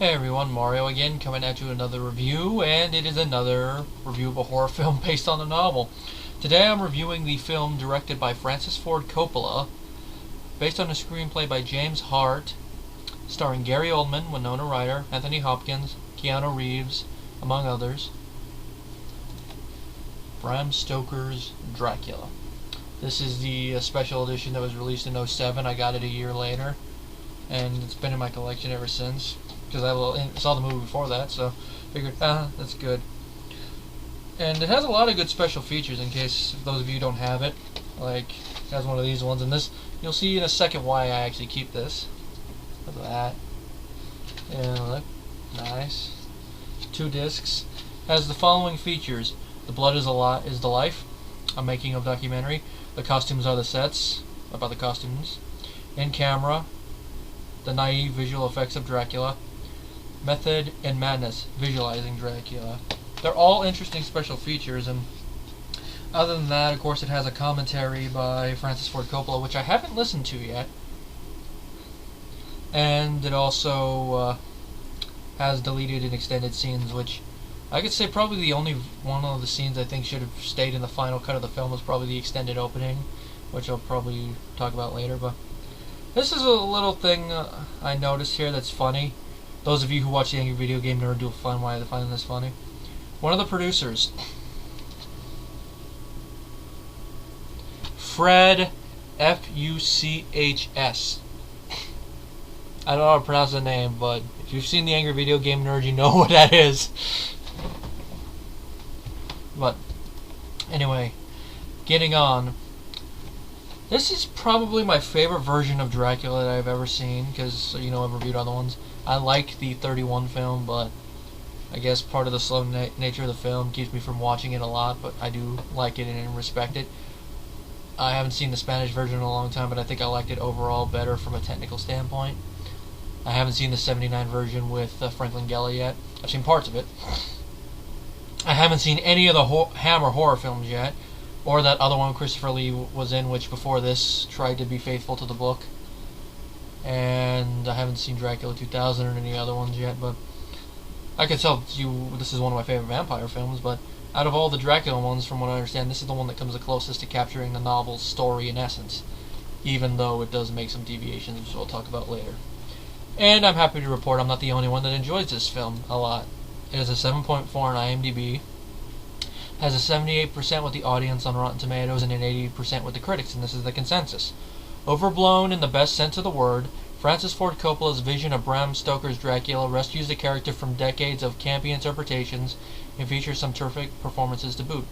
Hey everyone, Mario again, coming at you with another review, and it is another review of a horror film based on a novel. Today I'm reviewing the film directed by Francis Ford Coppola, based on a screenplay by James Hart, starring Gary Oldman, Winona Ryder, Anthony Hopkins, Keanu Reeves, among others. Bram Stoker's Dracula. This is the special edition that was released in '07. I got it a year later, and it's been in my collection ever since. Because I saw the movie before that, so figured, that's good. And it has a lot of good special features in case those of you don't have it. Like, it has one of these ones, and this, you'll see in a second why I actually keep this. Look at that. Yeah, look. Nice. 2 discs. Has the following features. The blood is the life, a making of documentary. The costumes are the sets, about the costumes. In camera, the naive visual effects of Dracula. Method and madness, visualizing Dracula. They're all interesting special features, and other than that, of course, it has a commentary by Francis Ford Coppola, which I haven't listened to yet. And it also has deleted and extended scenes, which I could say probably the only one of the scenes I think should have stayed in the final cut of the film was probably the extended opening, which I'll probably talk about later. But this is a little thing I noticed here that's funny. Those of you who watch the Angry Video Game Nerd will find why I find this funny. One of the producers, Fred, F-U-C-H-S. I don't know how to pronounce the name, but if you've seen the Angry Video Game Nerd, you know what that is. But anyway, getting on. This is probably my favorite version of Dracula that I've ever seen, because, you know, I've reviewed other ones. I like the 31 film, but I guess part of the slow nature of the film keeps me from watching it a lot, but I do like it and respect it. I haven't seen the Spanish version in a long time, but I think I liked it overall better from a technical standpoint. I haven't seen the 79 version with Franklin Gela yet. I've seen parts of it. I haven't seen any of the Hammer horror films yet, or that other one Christopher Lee was in, which before this tried to be faithful to the book. And I haven't seen Dracula 2000 or any other ones yet, but I can tell you this is one of my favorite vampire films. But out of all the Dracula ones, from what I understand, this is the one that comes the closest to capturing the novel's story in essence, even though it does make some deviations, which we'll talk about later. And I'm happy to report I'm not the only one that enjoys this film a lot. It has a 7.4 on IMDb, has a 78% with the audience on Rotten Tomatoes, and an 80% with the critics, and this is the consensus. Overblown in the best sense of the word, Francis Ford Coppola's vision of Bram Stoker's Dracula rescues the character from decades of campy interpretations and features some terrific performances to boot.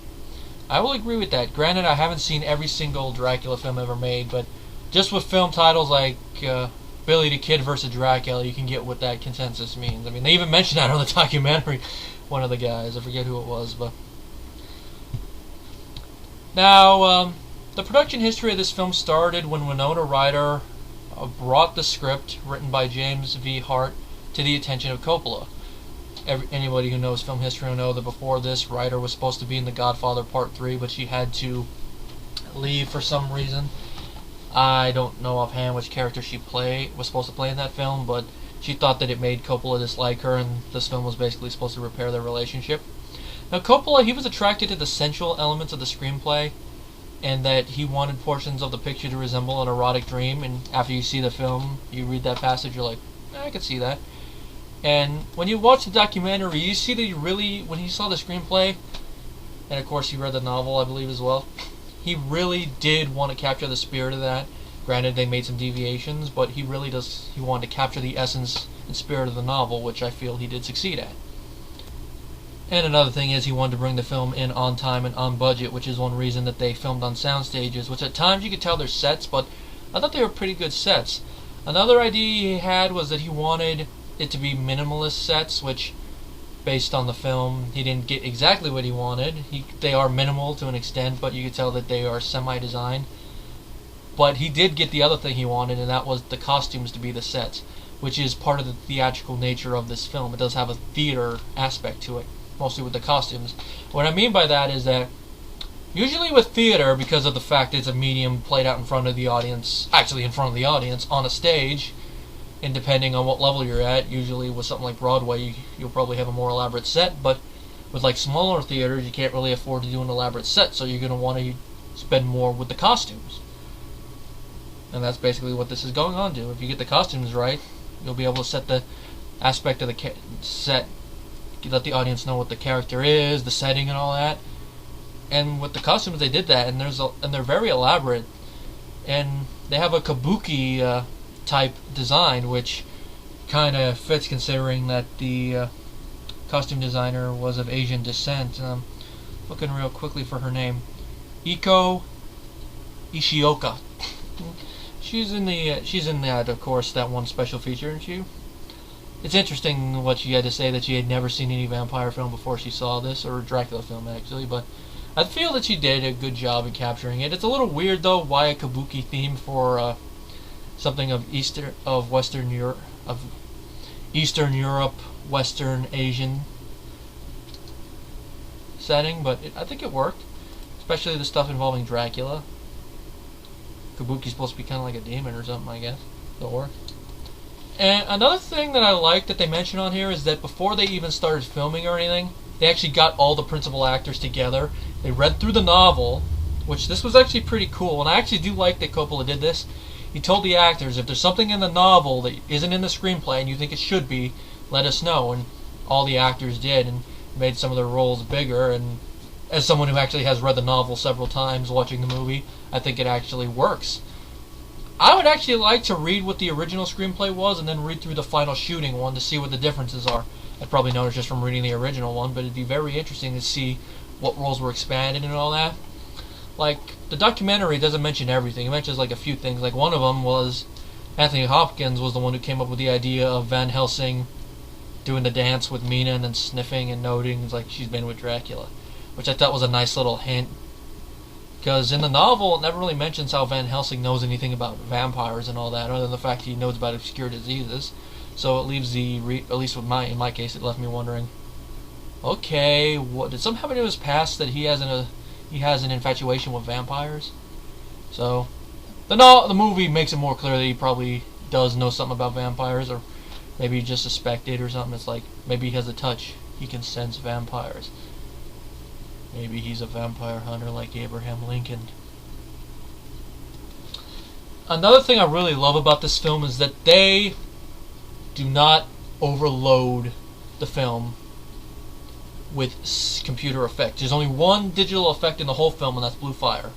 I will agree with that. Granted, I haven't seen every single Dracula film ever made, but just with film titles like Billy the Kid vs. Dracula, you can get what that consensus means. I mean, they even mentioned that on the documentary, one of the guys. I forget who it was, but... Now, the production history of this film started when Winona Ryder brought the script, written by James V. Hart, to the attention of Coppola. Anybody who knows film history will know that before this, Ryder was supposed to be in The Godfather Part 3, but she had to leave for some reason. I don't know offhand which character she was supposed to play in that film, but she thought that it made Coppola dislike her, and this film was basically supposed to repair their relationship. Now, Coppola, he was attracted to the sensual elements of the screenplay, and that he wanted portions of the picture to resemble an erotic dream, and after you see the film, you read that passage, you're like, I could see that. And when you watch the documentary, you see that he really, when he saw the screenplay, and of course he read the novel, I believe, as well, he really did want to capture the spirit of that. Granted, they made some deviations, but he wanted to capture the essence and spirit of the novel, which I feel he did succeed at. And another thing is he wanted to bring the film in on time and on budget, which is one reason that they filmed on sound stages, which at times you could tell they're sets, but I thought they were pretty good sets. Another idea he had was that he wanted it to be minimalist sets, which, based on the film, he didn't get exactly what he wanted. They are minimal to an extent, but you could tell that they are semi-designed. But he did get the other thing he wanted, and that was the costumes to be the sets, which is part of the theatrical nature of this film. It does have a theater aspect to it, mostly with the costumes. What I mean by that is that usually with theater, because of the fact it's a medium played out in front of the audience, actually in front of the audience, on a stage, And depending on what level you're at, usually with something like Broadway, you'll probably have a more elaborate set, but with like smaller theaters, you can't really afford to do an elaborate set, so you're going to want to spend more with the costumes. And that's basically what this is going on to. If you get the costumes right, you'll be able to set the aspect of the set, let the audience know what the character is, the setting and all that. And with the costumes, they did that, and they're very elaborate, and they have a kabuki type design, which kind of fits considering that the costume designer was of Asian descent. Looking real quickly for her name, Iko Ishioka. She's in that, of course, that one special feature, isn't she? It's interesting what she had to say, that she had never seen any vampire film before she saw this, or Dracula film actually, but I feel that she did a good job in capturing it. It's a little weird though, why a kabuki theme for something of Eastern Europe, Western Asian setting, but I think it worked, especially the stuff involving Dracula. Kabuki's supposed to be kind of like a demon or something, I guess. It'll work. And another thing that I like that they mention on here is that before they even started filming or anything, they actually got all the principal actors together. They read through the novel, which this was actually pretty cool, and I actually do like that Coppola did this. He told the actors, if there's something in the novel that isn't in the screenplay and you think it should be, let us know. And all the actors did, and made some of their roles bigger. And as someone who actually has read the novel several times watching the movie, I think it actually works. I would actually like to read what the original screenplay was and then read through the final shooting one to see what the differences are. I'd probably notice just from reading the original one, but it'd be very interesting to see what roles were expanded and all that. Like, the documentary doesn't mention everything. It mentions like a few things. Like, one of them was Anthony Hopkins was the one who came up with the idea of Van Helsing doing the dance with Mina and then sniffing and noting like she's been with Dracula, which I thought was a nice little hint. Because in the novel, it never really mentions how Van Helsing knows anything about vampires and all that, other than the fact he knows about obscure diseases. So it leaves at least with in my case, it left me wondering, okay, what did something happen to his past that he has an infatuation with vampires? So the movie makes it more clear that he probably does know something about vampires, or maybe he just suspected or something. It's like maybe he has a touch, he can sense vampires. Maybe he's a vampire hunter like Abraham Lincoln. Another thing I really love about this film is that they do not overload the film with computer effects. There's only one digital effect in the whole film, and that's blue fire.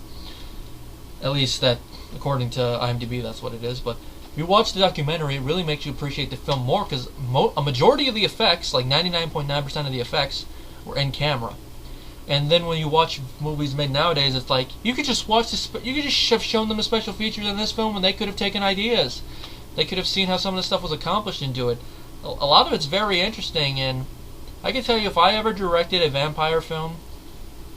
At least that, according to IMDb, that's what it is. But if you watch the documentary, it really makes you appreciate the film more, because a majority of the effects, like 99.9% of the effects, were in camera. And then when you watch movies made nowadays, it's like you could just watch this. You could just have shown them the special features in this film, and they could have taken ideas. They could have seen how some of the stuff was accomplished into it. A lot of it's very interesting, and I can tell you, if I ever directed a vampire film,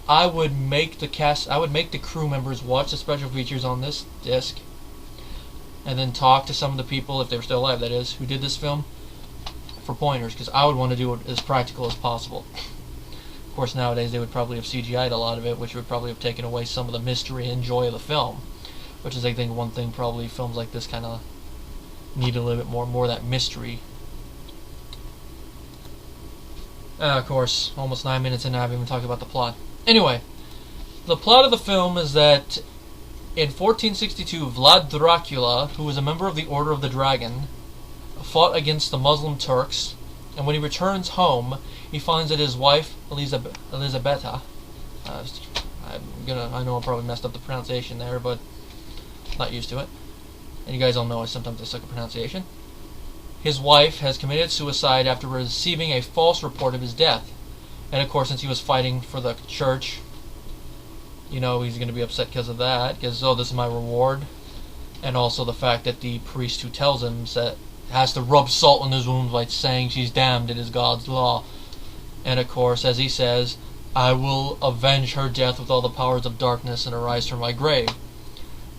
I would make the crew members watch the special features on this disc, and then talk to some of the people, if they were still alive, that is, who did this film, for pointers, because I would want to do it as practical as possible. Of course, nowadays they would probably have CGI'd a lot of it, which would probably have taken away some of the mystery and joy of the film, which is, I think, one thing probably films like this kind of need a little bit more of that mystery. Of course, almost 9 minutes in, I haven't even talked about the plot. Anyway, the plot of the film is that in 1462, Vlad Dracula, who was a member of the Order of the Dragon, fought against the Muslim Turks, and when he returns home, he finds that his wife, Elisabetta, I know I probably messed up the pronunciation there, but not used to it. And you guys all know I sometimes suck at pronunciation. His wife has committed suicide after receiving a false report of his death. And of course, since he was fighting for the church, you know, he's going to be upset because of that, because, oh, this is my reward. And also the fact that the priest who tells him has to rub salt in his wounds by saying she's damned, it is God's law. And of course, as he says, I will avenge her death with all the powers of darkness and arise from my grave.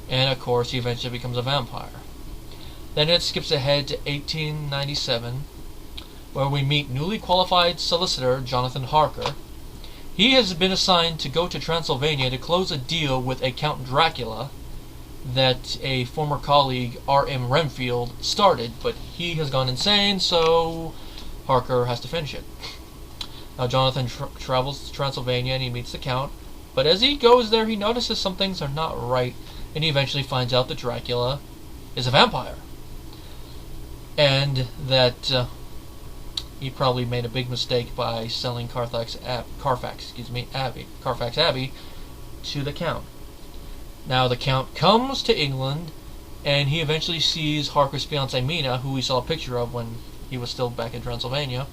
And of course, he eventually becomes a vampire. Then it skips ahead to 1897, where we meet newly qualified solicitor Jonathan Harker. He has been assigned to go to Transylvania to close a deal with a Count Dracula, that a former colleague, R.M. Renfield, started, but he has gone insane, so Harker has to finish it. Now Jonathan travels to Transylvania and he meets the Count, but as he goes there he notices some things are not right, and he eventually finds out that Dracula is a vampire. And that he probably made a big mistake by selling Carfax Abbey to the Count. Now the Count comes to England, and he eventually sees Harker's fiancée Mina, who we saw a picture of when he was still back in Transylvania,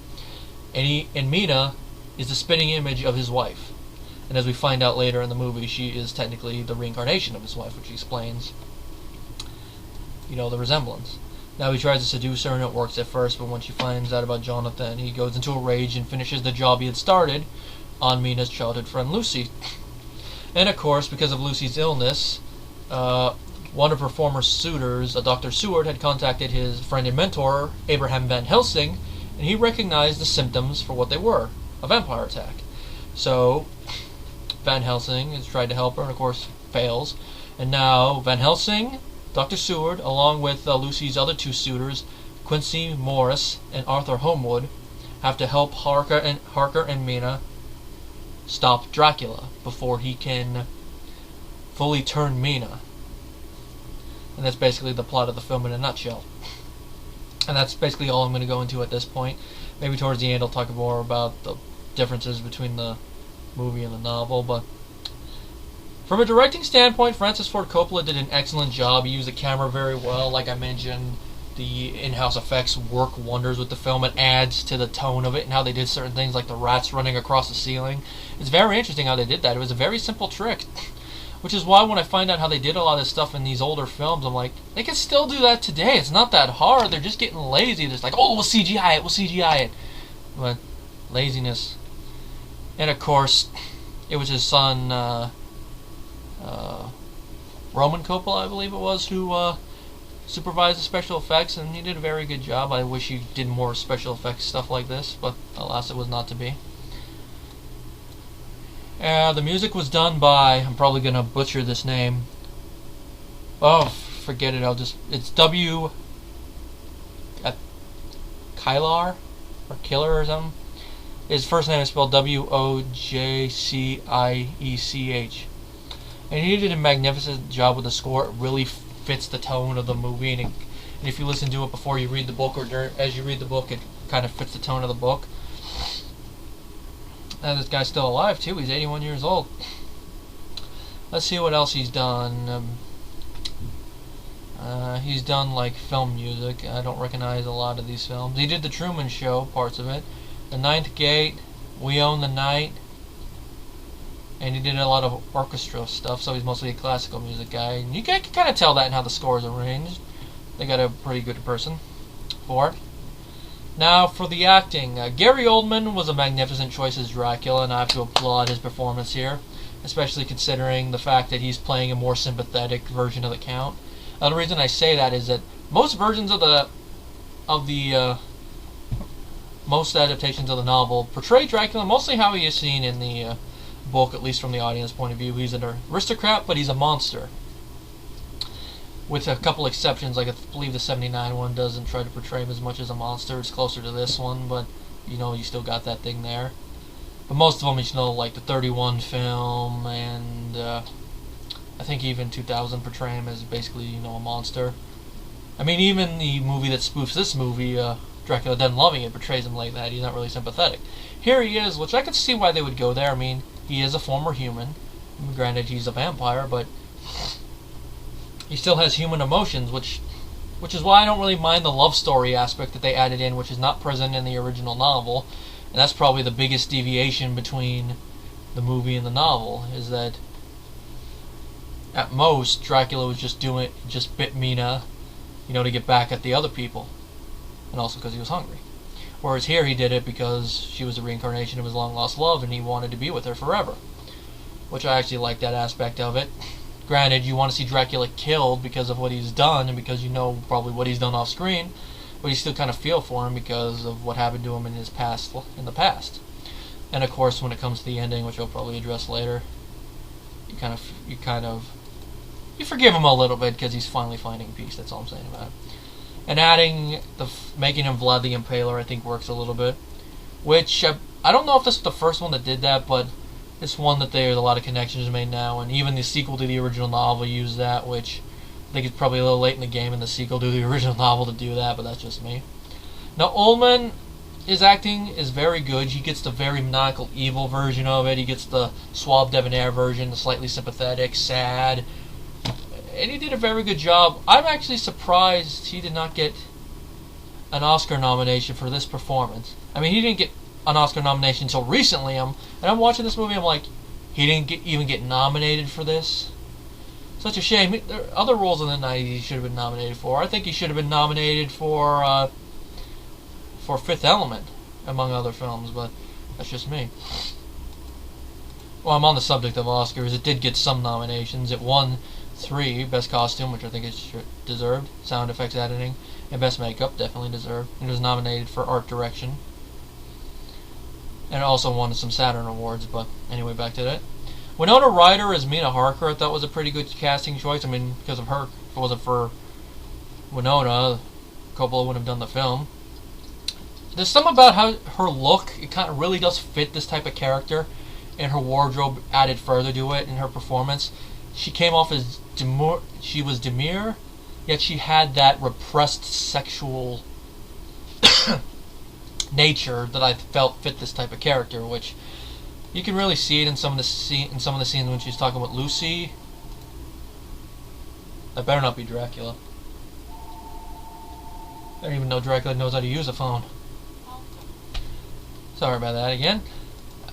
and Mina is the spitting image of his wife. And as we find out later in the movie, she is technically the reincarnation of his wife, which explains, the resemblance. Now he tries to seduce her, and it works at first, but when she finds out about Jonathan, he goes into a rage and finishes the job he had started on Mina's childhood friend Lucy. And of course, because of Lucy's illness, one of her former suitors, Dr. Seward, had contacted his friend and mentor, Abraham Van Helsing, and he recognized the symptoms for what they were, a vampire attack. So Van Helsing has tried to help her, and of course fails. And now Van Helsing, Dr. Seward, along with Lucy's other two suitors, Quincy Morris and Arthur Homewood, have to help Harker and Mina stop Dracula before he can fully turn Mina. And that's basically the plot of the film in a nutshell. And that's basically all I'm going to go into at this point. Maybe towards the end I'll talk more about the differences between the movie and the novel, but from a directing standpoint, Francis Ford Coppola did an excellent job. He used the camera very well. Like I mentioned, the in-house effects work wonders with the film. It adds to the tone of it, and how they did certain things like the rats running across the ceiling. It's very interesting how they did that. It was a very simple trick, which is why when I find out how they did a lot of this stuff in these older films, I'm like, they can still do that today. It's not that hard. They're just getting lazy. They're just like, oh, we'll CGI it. But laziness. And of course, it was his son, Roman Coppola, I believe it was, who supervised the special effects, and he did a very good job. I wish he did more special effects stuff like this, but alas, it was not to be. The music was done by, I'm probably going to butcher this name. Oh, forget it, it's Kilar, or Killer or something. His first name is spelled Wojciech. And he did a magnificent job with the score. It really fits the tone of the movie, and if you listen to it before you read the book, or as you read the book, it kind of fits the tone of the book. And this guy's still alive too. He's 81 years old. Let's see what else he's done. He's done like film music. I don't recognize a lot of these films. He did The Truman Show, parts of it. The Ninth Gate, We Own the Night. And he did a lot of orchestra stuff, so he's mostly a classical music guy. And you can kind of tell that in how the score is arranged. They got a pretty good person for it. Now, for the acting, Gary Oldman was a magnificent choice as Dracula, and I have to applaud his performance here, especially considering the fact that he's playing a more sympathetic version of the Count. Now, the reason I say that is that most versions of most adaptations of the novel portray Dracula mostly how he is seen in the book, at least from the audience point of view. He's an aristocrat, but he's a monster. With a couple exceptions, like I believe the 79 one doesn't try to portray him as much as a monster. It's closer to this one, but you still got that thing there. But most of them, like the 31 film, and I think even 2000 portray him as basically, a monster. I mean, even the movie that spoofs this movie, Dracula Dead and Loving It, portrays him like that. He's not really sympathetic. Here he is, which I could see why they would go there. I mean, he is a former human. Granted, he's a vampire, but he still has human emotions, which is why I don't really mind the love story aspect that they added in, which is not present in the original novel. And that's probably the biggest deviation between the movie and the novel, is that at most Dracula was just bit Mina, to get back at the other people, and also because he was hungry. Whereas here he did it because she was a reincarnation of his long-lost love, and he wanted to be with her forever. Which I actually like that aspect of it. Granted, you want to see Dracula killed because of what he's done, and because probably what he's done off screen, but you still kind of feel for him because of what happened to him in the past. And of course, when it comes to the ending, which I'll probably address later, you kind of you forgive him a little bit because he's finally finding peace. That's all I'm saying about it. And making him Vlad the Impaler, I think works a little bit. Which I don't know if this is the first one that did that, but it's one that there's a lot of connections made now, and even the sequel to the original novel used that, which I think it's probably a little late in the game in the sequel to the original novel to do that, but that's just me. Now, Oldman, his acting is very good. He gets the very maniacal evil version of it. He gets the suave debonair version, the slightly sympathetic, sad, and he did a very good job. I'm actually surprised he did not get an Oscar nomination for this performance. I mean, he didn't get an Oscar nomination until recently. And I'm watching this movie, I'm like, he didn't even get nominated for this? Such a shame. There are other roles in the 90s he should have been nominated for. I think he should have been nominated for Fifth Element, among other films, but that's just me. Well, I'm on the subject of Oscars. It did get some nominations. It won 3, Best Costume, which I think it deserved, Sound Effects Editing, and Best Makeup, definitely deserved. It was nominated for Art Direction. And it also won some Saturn Awards, but anyway, back to that. Winona Ryder as Mina Harker, I thought was a pretty good casting choice. I mean, because of her. If it wasn't for Winona, Coppola wouldn't have done the film. There's something about how her look, it kind of really does fit this type of character, and her wardrobe added further to it in her performance. She came off as she was demure, yet she had that repressed sexual nature that I felt fit this type of character, which you can really see it in some of the scenes when she's talking with Lucy. That better not be Dracula. I don't even know Dracula knows how to use a phone. Sorry about that again.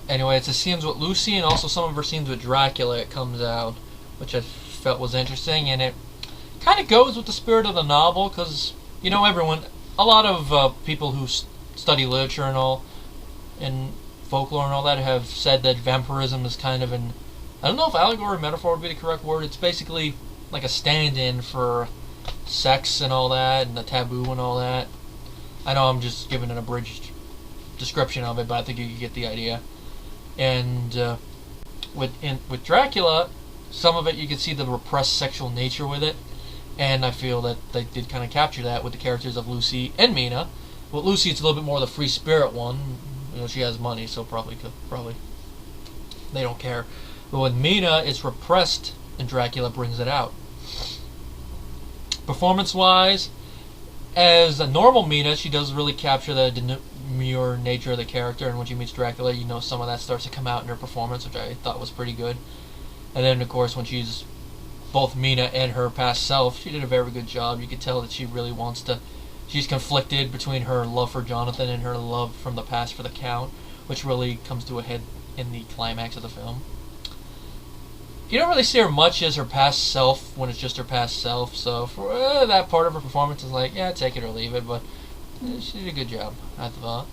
Anyway, it's the scenes with Lucy and also some of her scenes with Dracula. It comes out, which I felt was interesting, and it kind of goes with the spirit of the novel, because you know, a lot of people who study literature and all, and folklore and all that, have said that vampirism is kind of an, I don't know if allegory or metaphor would be the correct word. It's basically like a stand-in for sex and all that, and the taboo and all that. I know I'm just giving an abridged description of it, but I think you get the idea. And with Dracula, some of it you can see the repressed sexual nature with it, and I feel that they did kind of capture that with the characters of Lucy and Mina. With Lucy, it's a little bit more the free spirit one. You know, she has money, so probably they don't care. But with Mina, it's repressed, and Dracula brings it out. Performance-wise, as a normal Mina, she does really capture the demure nature of the character, and when she meets Dracula, you know, some of that starts to come out in her performance, which I thought was pretty good. And then, of course, when she's both Mina and her past self, she did a very good job. You could tell that she really wants to. She's conflicted between her love for Jonathan and her love from the past for the Count, which really comes to a head in the climax of the film. You don't really see her much as her past self when it's just her past self, so for that part of her performance is like, yeah, take it or leave it, but she did a good job, I thought.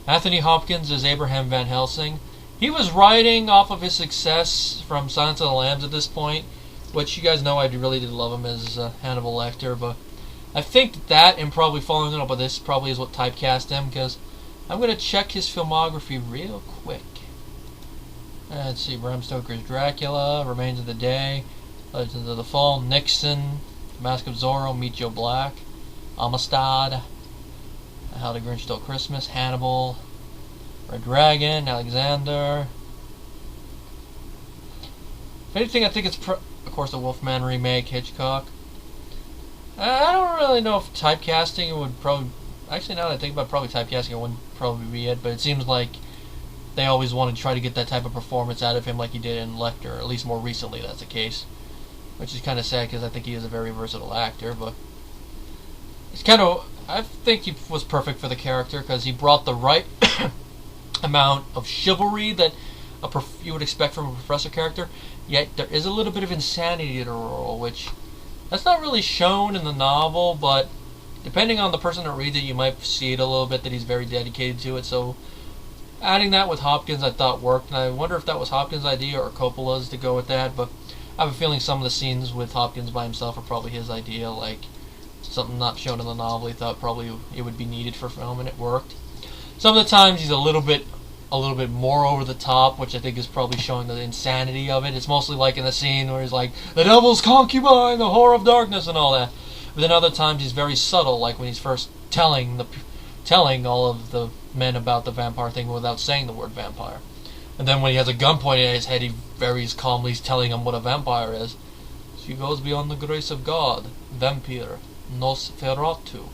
Anthony Hopkins as Abraham Van Helsing. He was riding off of his success from Silence of the Lambs at this point, which you guys know I really did love him as Hannibal Lecter, but I think that, and probably following it up with this, probably is what typecast him, because I'm going to check his filmography real quick. Let's see, Bram Stoker's Dracula, Remains of the Day, Legends of the Fall, Nixon, Mask of Zorro, Meet Joe Black, Amistad, How the Grinch Stole Christmas, Hannibal, Red Dragon, Alexander. If anything, I think it's, of course, the Wolfman remake, Hitchcock. I don't really know if typecasting would probably... Actually, now that I think about it, probably typecasting wouldn't probably be it, but it seems like they always want to try to get that type of performance out of him like he did in Lecter. At least more recently that's the case. Which is kind of sad because I think he is a very versatile actor, but... It's kind of... I think he was perfect for the character because he brought the right amount of chivalry that you would expect from a professor character, yet there is a little bit of insanity to the role, which... That's not really shown in the novel, but depending on the person that reads it, you might see it a little bit that he's very dedicated to it. So adding that with Hopkins I thought worked, and I wonder if that was Hopkins' idea or Coppola's to go with that, but I have a feeling some of the scenes with Hopkins by himself are probably his idea, like something not shown in the novel he thought probably it would be needed for film, and it worked. Some of the times he's a little bit a little bit more over the top, which I think is probably showing the insanity of it. It's mostly like in the scene where he's like, the devil's concubine, the whore of darkness, and all that. But then other times he's very subtle, like when he's first telling all of the men about the vampire thing without saying the word vampire. And then when he has a gun pointed at his head, he very calmly is telling him what a vampire is. She goes beyond the grace of God. Vampire. Nosferatu.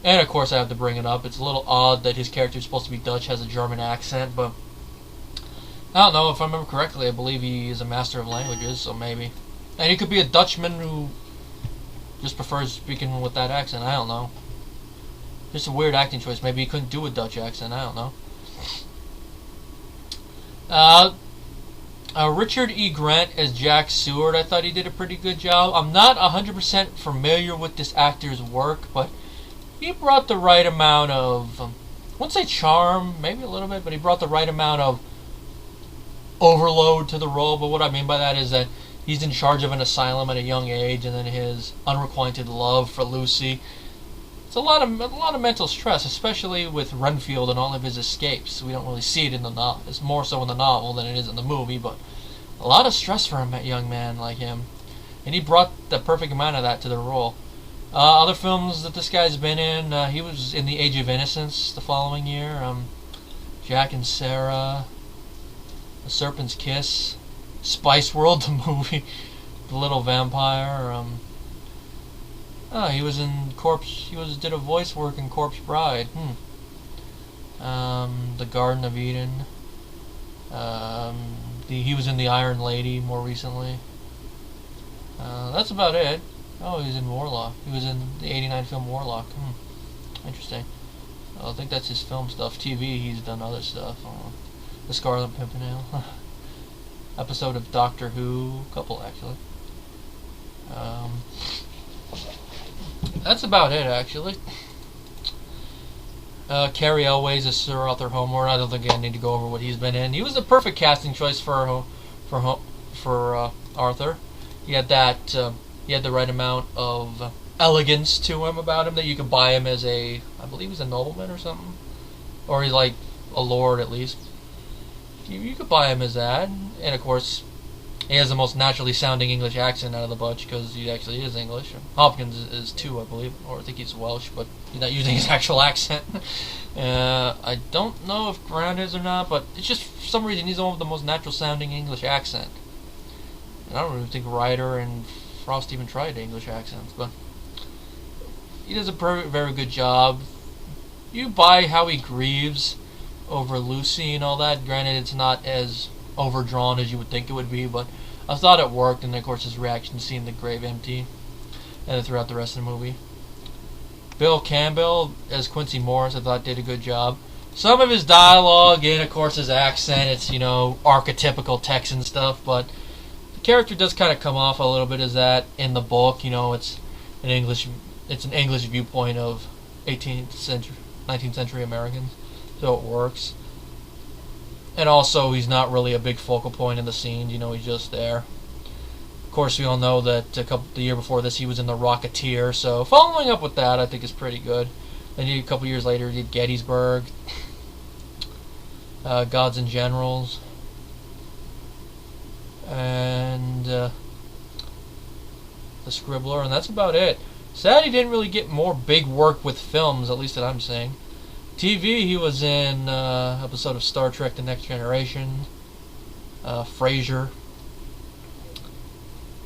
And of course I have to bring it up. It's a little odd that his character is supposed to be Dutch, has a German accent, but I don't know, if I remember correctly, I believe he is a master of languages, so maybe. And he could be a Dutchman who just prefers speaking with that accent, I don't know. Just a weird acting choice. Maybe he couldn't do a Dutch accent, I don't know. Richard E. Grant as Jack Seward, I thought he did a pretty good job. I'm not 100% familiar with this actor's work, but he brought the right amount of, I wouldn't say charm, maybe a little bit, but he brought the right amount of overload to the role. But what I mean by that is that he's in charge of an asylum at a young age, and then his unrequited love for Lucy. It's a lot of mental stress, especially with Renfield and all of his escapes. We don't really see it in the novel. It's more so in the novel than it is in the movie, but a lot of stress for a young man like him. And he brought the perfect amount of that to the role. Other films that this guy's been in, he was in The Age of Innocence the following year. Jack and Sarah, The Serpent's Kiss, Spice World, the movie, The Little Vampire. He was in Corpse. Did a voice work in Corpse Bride. The Garden of Eden. He was in The Iron Lady more recently. That's about it. Oh, he was in Warlock. He was in the '89 film Warlock. Interesting. I think that's his film stuff. TV, he's done other stuff. The Scarlet Pimpernel. Episode of Doctor Who. Couple, actually. That's about it, actually. Cary Elwes as Sir Arthur Homer. I don't think I need to go over what he's been in. He was the perfect casting choice for Arthur. He had that. He had the right amount of elegance to him about him that you could buy him as I believe he's a nobleman or something, or he's like a lord at least. You could buy him as that, and of course, he has the most naturally sounding English accent out of the bunch because he actually is English. Hopkins is too, I believe, or I think he's Welsh, but he's not using his actual accent. I don't know if Grant is or not, but it's just for some reason he's the one with the most natural sounding English accent. And I don't even think Ryder and Frost even tried English accents, but he does a very good job. You buy how he grieves over Lucy and all that. Granted, it's not as overdrawn as you would think it would be, but I thought it worked, and of course his reaction seeing the grave empty and throughout the rest of the movie. Bill Campbell as Quincy Morris I thought did a good job. Some of his dialogue and of course his accent, it's archetypical Texan stuff, but the character does kind of come off a little bit as that in the book. It's an English viewpoint of 19th century Americans, so it works. And also, he's not really a big focal point in the scene. He's just there. Of course, we all know that the year before this, he was in The Rocketeer. So, following up with that, I think is pretty good. Then a couple years later, he did Gettysburg, Gods and Generals, and The Scribbler, and that's about it. Sad he didn't really get more big work with films, at least that I'm seeing. TV, he was in an episode of Star Trek The Next Generation, Frasier,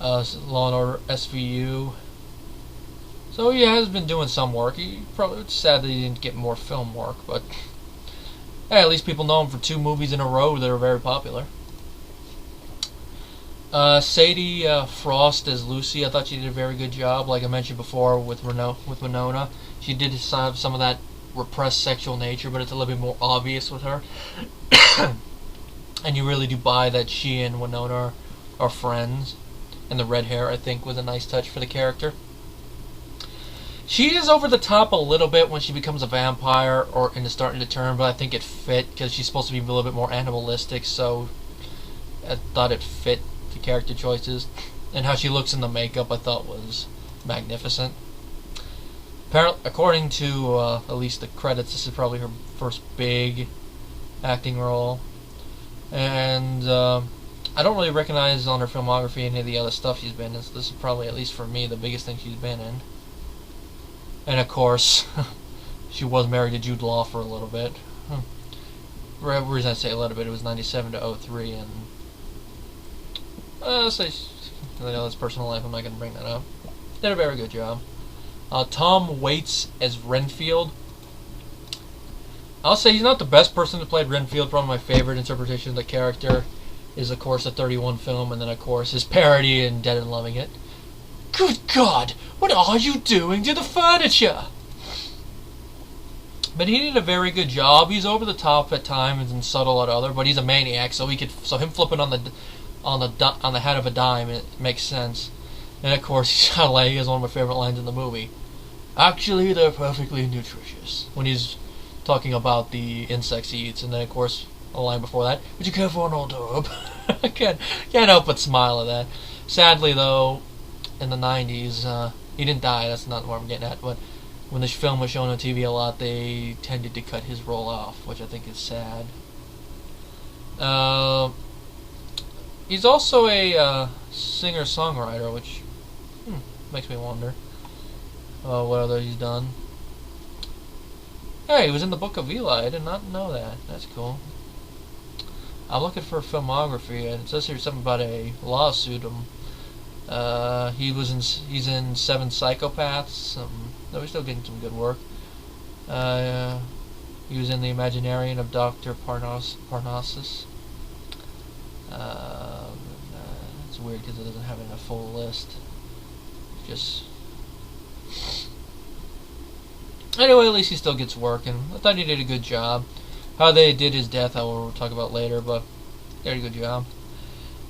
Law and Order SVU. So he has been doing some work. It's sad that he didn't get more film work, but hey, at least people know him for 2 movies in a row that are very popular. Sadie Frost as Lucy, I thought she did a very good job. Like I mentioned before with Winona, she did have some of that repressed sexual nature, but it's a little bit more obvious with her. And you really do buy that she and Winona are friends. And the red hair, I think, was a nice touch for the character. She is over the top a little bit when she becomes a vampire and is starting to turn, but I think it fit because she's supposed to be a little bit more animalistic, so I thought it fit the character choices. And how she looks in the makeup, I thought was magnificent. Apparently, according to at least the credits, this is probably her first big acting role. And I don't really recognize on her filmography any of the other stuff she's been in, so this is probably, at least for me, the biggest thing she's been in. And of course, she was married to Jude Law for a little bit. The reason I say a little bit, it was 97 to 03, and say, his personal life, I'm not going to bring that up. Did a very good job. Tom Waits as Renfield. I'll say he's not the best person to play Renfield. Probably my favorite interpretation of the character is, of course, the 31 film, and then, of course, his parody in Dead and Loving It. Good God! What are you doing to the furniture? But he did a very good job. He's over the top at times and subtle at other, but he's a maniac, so him flipping on the head of a dime, it makes sense. And of course, he has one of my favorite lines in the movie. Actually, they're perfectly nutritious. When he's talking about the insects he eats, and then of course a line before that, would you care for an hors d'oeuvre? I can't help but smile at that. Sadly though, in the 90s, he didn't die, that's not what I'm getting at, but when this film was shown on TV a lot, they tended to cut his role off, which I think is sad. He's also a singer-songwriter, which makes me wonder what other he's done. Hey, he was in the Book of Eli. I did not know that. That's cool. I'm looking for filmography, and it says here something about a lawsuit. He's in Seven Psychopaths. No, he's still getting some good work. He was in The Imaginarium of Dr. Parnassus. It's weird because it doesn't have it in a full list. Just anyway, at least he still gets work, and I thought he did a good job. How they did his death, I will talk about later, but he did a good job.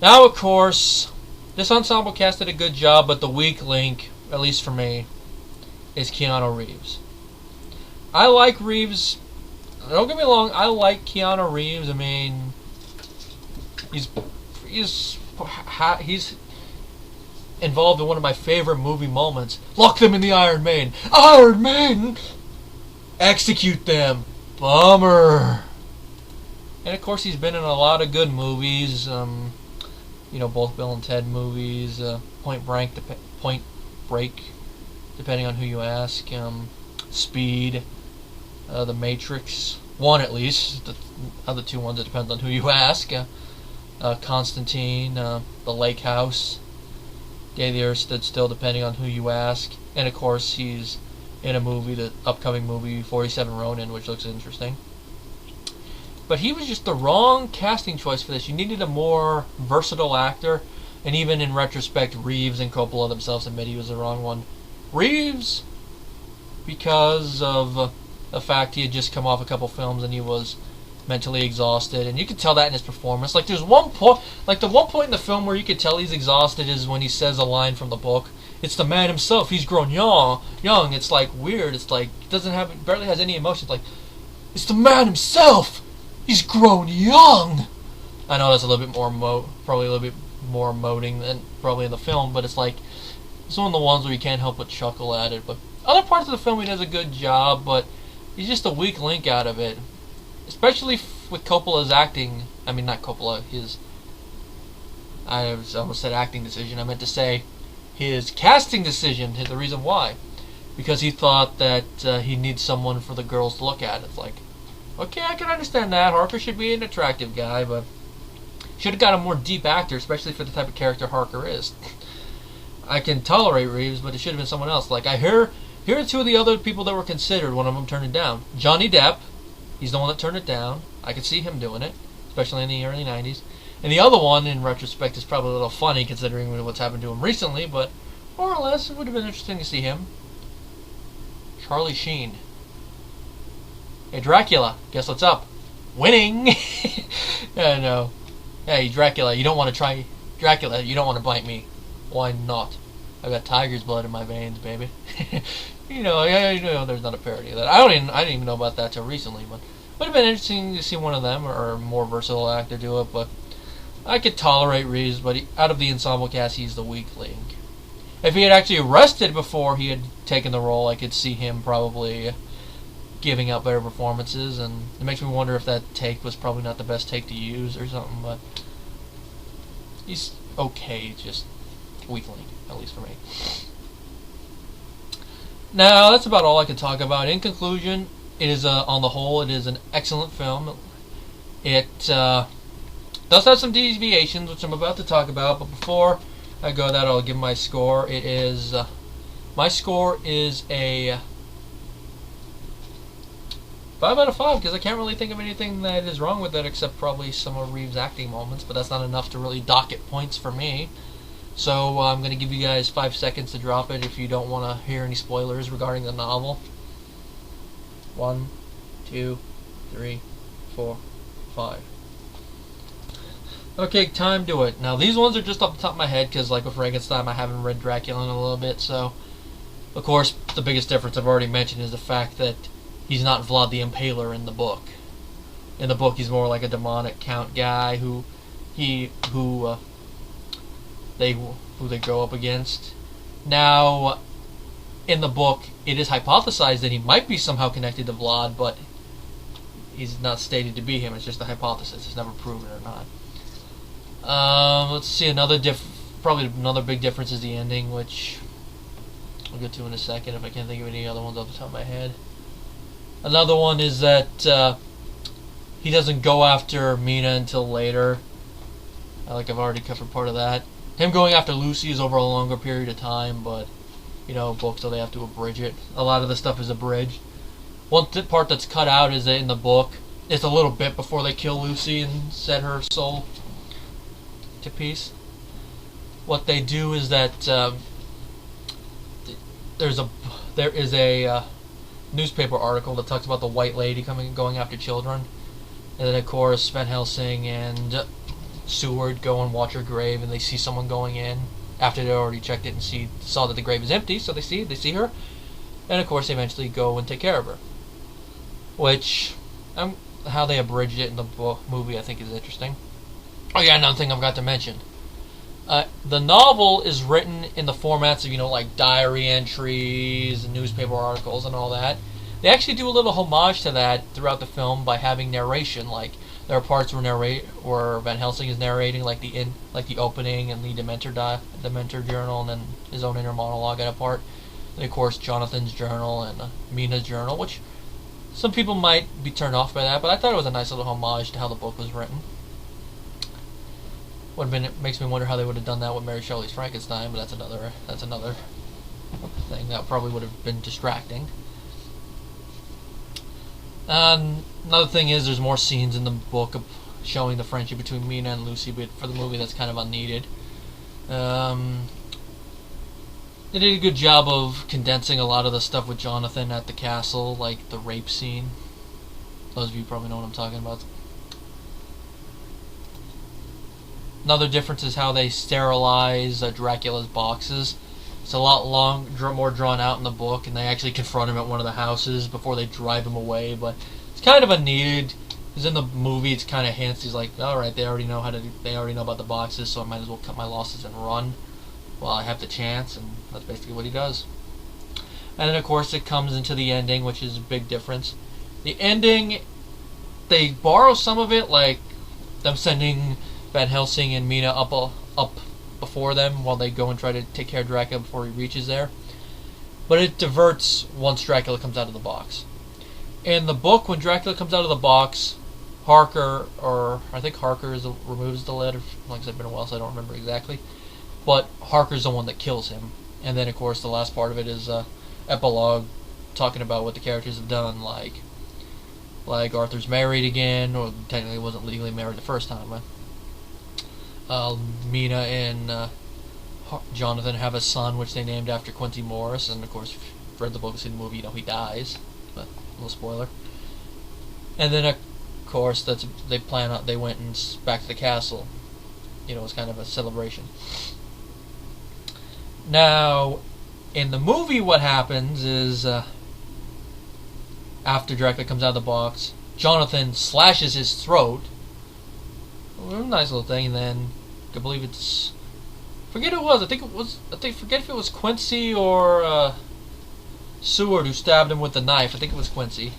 Now, of course, this ensemble cast did a good job, but the weak link, at least for me, is Keanu Reeves. I like Reeves. Don't get me wrong, I like Keanu Reeves. I mean, he's involved in one of my favorite movie moments. Lock them in the Iron Maiden. Iron Maiden! Execute them. Bummer. And of course he's been in a lot of good movies. Both Bill and Ted movies. Point Break, depending on who you ask. Speed. The Matrix. One at least. The other two ones, it depends on who you ask. Constantine. The Lake House. Day the Earth Stood Still, depending on who you ask. And of course he's in a movie, the upcoming movie 47 Ronin, which looks interesting. But he was just the wrong casting choice for this. You needed a more versatile actor, and even in retrospect, Reeves and Coppola themselves admit he was the wrong one. Reeves, because of the fact he had just come off a couple films and he was mentally exhausted, and you could tell that in his performance. Like there's one point, the one point in the film where you could tell he's exhausted is when he says a line from the book. It's the man himself. He's grown young. It's like weird. It's like barely has any emotion. It's like it's the man himself. He's grown young. I know that's a little bit more probably a little bit more emoting than probably in the film, but it's like it's one of the ones where you can't help but chuckle at it. But other parts of the film he does a good job, but he's just a weak link out of it. Especially with Coppola's acting. I mean, not Coppola. I almost said acting decision. I meant to say his casting decision. The reason why, because he thought that he needs someone for the girls to look at. It's like, okay, I can understand that. Harker should be an attractive guy, but should have got a more deep actor, especially for the type of character Harker is. I can tolerate Reeves, but it should have been someone else. Like here are two of the other people that were considered. One of them turned it down. Johnny Depp. He's the one that turned it down. I could see him doing it, especially in the early 90s. And the other one, in retrospect, is probably a little funny considering what's happened to him recently, but more or less, it would have been interesting to see him. Charlie Sheen. Hey, Dracula, guess what's up? Winning! Yeah, no. Hey, Dracula, you don't want to try... Dracula, you don't want to bite me. Why not? I've got tiger's blood in my veins, baby. I know there's not a parody of that. I didn't even know about that till recently, but it would have been interesting to see one of them or a more versatile actor do it. But I could tolerate Reeves, but out of the ensemble cast, he's the weak link. If he had actually rested before he had taken the role, I could see him probably giving out better performances, and it makes me wonder if that take was probably not the best take to use or something, but he's okay, just weakling, at least for me. Now, that's about all I can talk about. In conclusion, it is, on the whole, it is an excellent film. It does have some deviations, which I'm about to talk about, but before I go that, I'll give my score. It is, my score is a 5 out of 5, because I can't really think of anything that is wrong with it except probably some of Reeves' acting moments, but that's not enough to really dock it points for me. So I'm going to give you guys 5 seconds to drop it if you don't want to hear any spoilers regarding the novel. 1, 2, 3, 4, 5. Okay, time to it. Now these ones are just off the top of my head because, like with Frankenstein, I haven't read Dracula in a little bit, so of course the biggest difference I've already mentioned is the fact that he's not Vlad the Impaler in the book. In the book, he's more like a demonic count guy who they go up against. Now, in the book, it is hypothesized that he might be somehow connected to Vlad, but he's not stated to be him. It's just a hypothesis. It's never proven or not. Let's see, probably another big difference is the ending, which I'll get to in a second if I can't think of any other ones off the top of my head. Another one is that he doesn't go after Mina until later. Like I've already covered part of that. Him going after Lucy is over a longer period of time, but, you know, books, so they have to abridge it. A lot of the stuff is abridged. One part that's cut out is that in the book, it's a little bit before they kill Lucy and set her soul to peace. What they do is that there is a newspaper article that talks about the White Lady going after children, and then of course Van Helsing and Seward go and watch her grave, and they see someone going in after they already checked it and saw that the grave is empty. So they see her, and of course they eventually go and take care of her. Which, how they abridged it in the movie, I think is interesting. Oh yeah, another thing I've got to mention. The novel is written in the formats of, you know, like diary entries and newspaper articles and all that. They actually do a little homage to that throughout the film by having narration. Like there are parts where Van Helsing is narrating, like the opening and the Dementor journal, and then his own inner monologue at a part. And of course Jonathan's journal and Mina's journal, which some people might be turned off by that, but I thought it was a nice little homage to how the book was written. It makes me wonder how they would have done that with Mary Shelley's Frankenstein, but that's another thing that probably would have been distracting. Another thing is there's more scenes in the book showing the friendship between Mina and Lucy, but for the movie that's kind of unneeded. They did a good job of condensing a lot of the stuff with Jonathan at the castle, like the rape scene. Those of you probably know what I'm talking about. Another difference is how they sterilize Dracula's boxes. It's a lot more drawn out in the book, and they actually confront him at one of the houses before they drive him away. But it's kind of unneeded, because in the movie it's kind of hints. He's like, all right, they already know about the boxes, so I might as well cut my losses and run while I have the chance. And that's basically what he does. And then of course it comes into the ending, which is a big difference. The ending, they borrow some of it, like them sending Van Helsing and Mina up before them while they go and try to take care of Dracula before he reaches there. But it diverts once Dracula comes out of the box. In the book, when Dracula comes out of the box, Harker removes the lid. Like I said, it's been a while, so I don't remember exactly. But Harker's the one that kills him. And then, of course, the last part of it is epilogue, talking about what the characters have done, like Arthur's married again, or technically wasn't legally married the first time. Mina and Jonathan have a son, which they named after Quincy Morris, and of course, if you've read the book and seen the movie, you know he dies. But a little spoiler. And then, of course, they went and back to the castle. You know, it's kind of a celebration. Now, in the movie, what happens is after Dracula comes out of the box, Jonathan slashes his throat. A nice little thing, and then I believe it's forget who it was. Forget if it was Quincy or Seward who stabbed him with the knife. I think it was Quincy.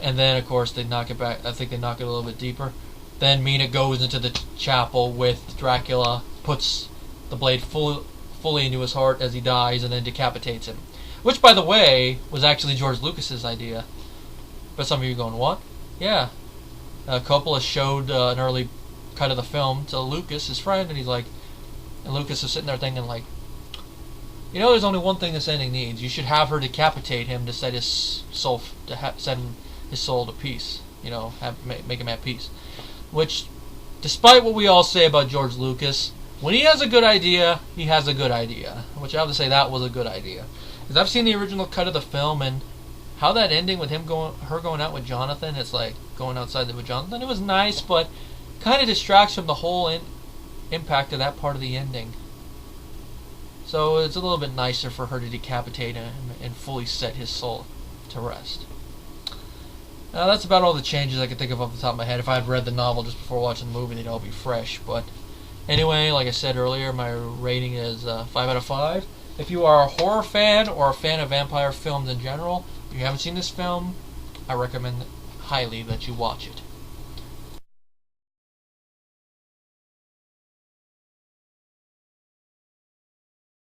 And then, of course, they knock it back. I think they knock it a little bit deeper. Then Mina goes into the chapel with Dracula, puts the blade fully into his heart as he dies, and then decapitates him. Which, by the way, was actually George Lucas's idea. But some of you are going, what? Yeah. Coppola showed an early cut of the film to Lucas, his friend, and he's like, and Lucas is sitting there thinking, like, you know, there's only one thing this ending needs. You should have her decapitate him to set his soul, send his soul to peace. You know, make him at peace. Which, despite what we all say about George Lucas, when he has a good idea, he has a good idea. Which I have to say that was a good idea. Because I've seen the original cut of the film, and how that ending with her going out with Jonathan, it's like going outside with Jonathan. It was nice, but kind of distracts from the whole impact of that part of the ending. So it's a little bit nicer for her to decapitate him and fully set his soul to rest. Now that's about all the changes I can think of off the top of my head. If I had read the novel just before watching the movie, they'd all be fresh. But anyway, like I said earlier, my rating is 5 out of 5. If you are a horror fan or a fan of vampire films in general, if you haven't seen this film, I recommend highly that you watch it.